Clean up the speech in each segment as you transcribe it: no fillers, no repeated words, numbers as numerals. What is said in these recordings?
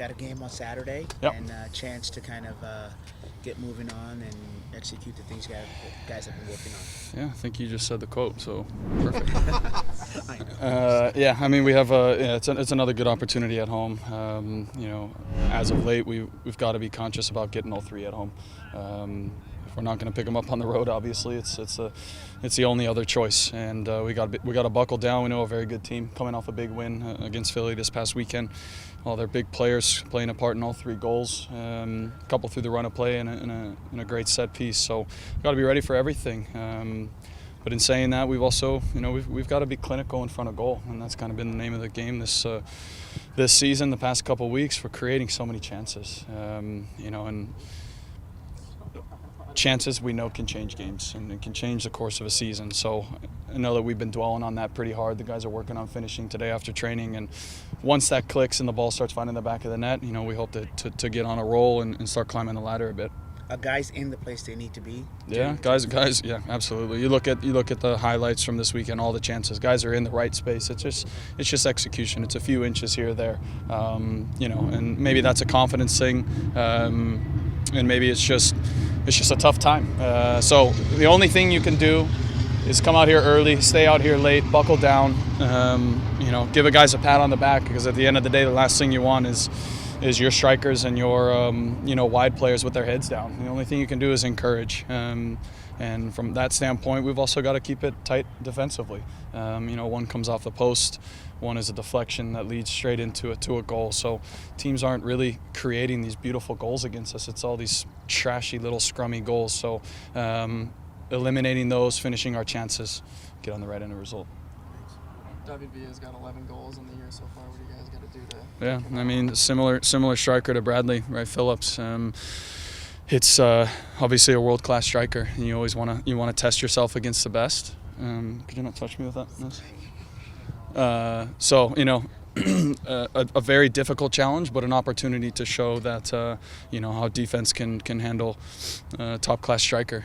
got a game on Saturday, Yep. and a chance to kind of get moving on and execute the things guys have been working on. Yeah, I think you just said the quote, so perfect. I know. Yeah, I mean, we have it's another good opportunity at home. As of late, we've got to be conscious about getting all three at home. If we're not going to pick them up on the road, obviously, it's the only other choice, and we got to buckle down. We know a very good team coming off a big win against Philly this past weekend. All their big players playing a part in all three goals. A couple through the run of play and a great set piece. So we've got to be ready for everything. But in saying that, we've also, we've got to be clinical in front of goal, and that's kind of been the name of the game this season, the past couple of weeks, for creating so many chances. And chances we know can change games and it can change the course of a season. So I know that we've been dwelling on that pretty hard. The guys are working on finishing today after training, and once that clicks and the ball starts finding the back of the net, we hope to get on a roll and start climbing the ladder a bit. Are guys in the place they need to be? Yeah, guys, yeah, absolutely. You look at the highlights from this weekend, all the chances. Guys are in the right space. It's just execution. It's a few inches here or there, and maybe that's a confidence thing, and maybe it's just a tough time. So the only thing you can do is come out here early, stay out here late, buckle down, give a guys a pat on the back, because at the end of the day, the last thing you want is your strikers and your wide players with their heads down. The only thing you can do is encourage. And from that standpoint, we've also got to keep it tight defensively. One comes off the post, one is a deflection that leads straight into a goal. So teams aren't really creating these beautiful goals against us. It's all these trashy little scrummy goals. So eliminating those, finishing our chances, get on the right end of the result. WB has got 11 goals in the year so far. What do you guys got to do to? Yeah, I mean, similar striker to Bradley, right? Phillips. It's obviously a world-class striker, and you always want to test yourself against the best. Could you not touch me with that? A very difficult challenge, but an opportunity to show that how defense can handle a top-class striker.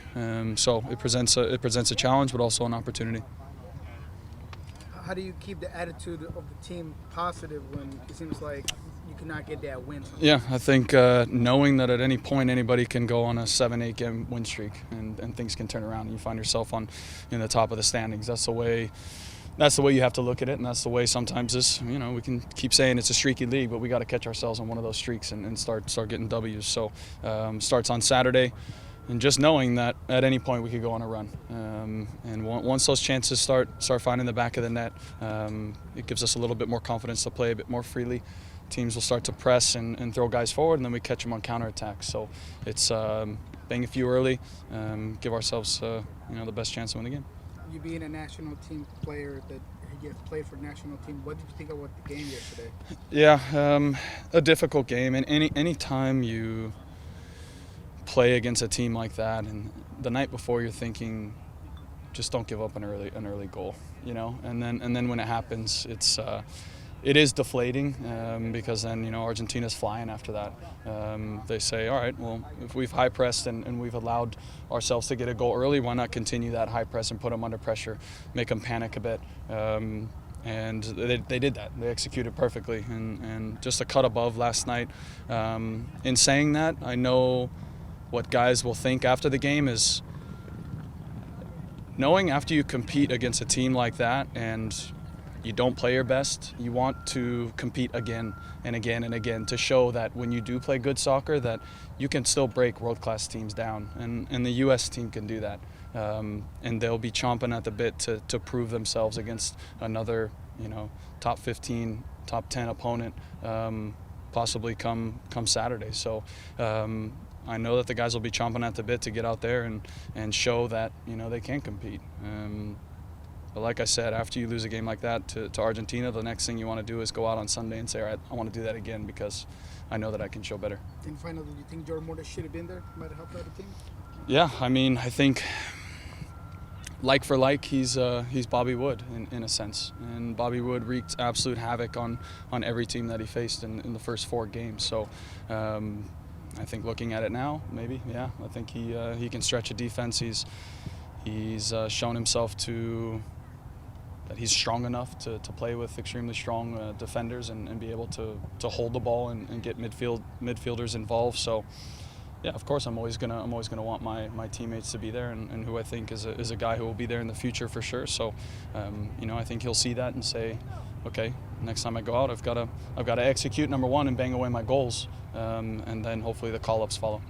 So it presents a challenge, but also an opportunity. How do you keep the attitude of the team positive when it seems like you cannot get that win? Yeah, I think knowing that at any point anybody can go on a 7-8 game win streak and things can turn around and you find yourself in the top of the standings. That's the way you have to look at it, and that's the way sometimes we can keep saying it's a streaky league, but we got to catch ourselves on one of those streaks and start getting W's. So starts on Saturday. And just knowing that at any point we could go on a run, and once those chances start finding the back of the net, it gives us a little bit more confidence to play a bit more freely. Teams will start to press and throw guys forward, and then we catch them on counterattack. So it's bang a few early, give ourselves the best chance to win the game. You being a national team player that you have played for the national team, what did you think about the game yesterday? Yeah, a difficult game, and any time you play against a team like that, and the night before you're thinking, just don't give up an early goal, and then when it happens, it is deflating, because then Argentina's flying after that. They say, all right, well, if we've high pressed and we've allowed ourselves to get a goal early, why not continue that high press and put them under pressure, make them panic a bit. And they did that. They executed perfectly, and just a cut above last night. In saying that, I know what guys will think after the game is knowing after you compete against a team like that and you don't play your best, you want to compete again and again and again to show that when you do play good soccer that you can still break world-class teams down, and the U.S. team can do that. And they'll be chomping at the bit to prove themselves against another top 15, top 10 opponent, possibly come Saturday. So I know that the guys will be chomping at the bit to get out there and show that they can compete. But like I said, after you lose a game like that to Argentina, the next thing you want to do is go out on Sunday and say, all right, I want to do that again because I know that I can show better. And finally, do you think Jordan Morris should have been there? Might have helped out the team? Yeah, I mean, I think like for like, he's Bobby Wood in a sense, and Bobby Wood wreaked absolute havoc on every team that he faced in the first 4 games. So I think looking at it now, maybe, yeah, I think he can stretch a defense. He's shown himself to he's strong enough to play with extremely strong defenders and be able to hold the ball and get midfielders involved. So, yeah, of course, I'm always gonna want my teammates to be there, and who I think is a guy who will be there in the future for sure. So, I think he'll see that and say, okay, next time I go out, I've got to execute number one and bang away my goals, and then hopefully the call-ups follow.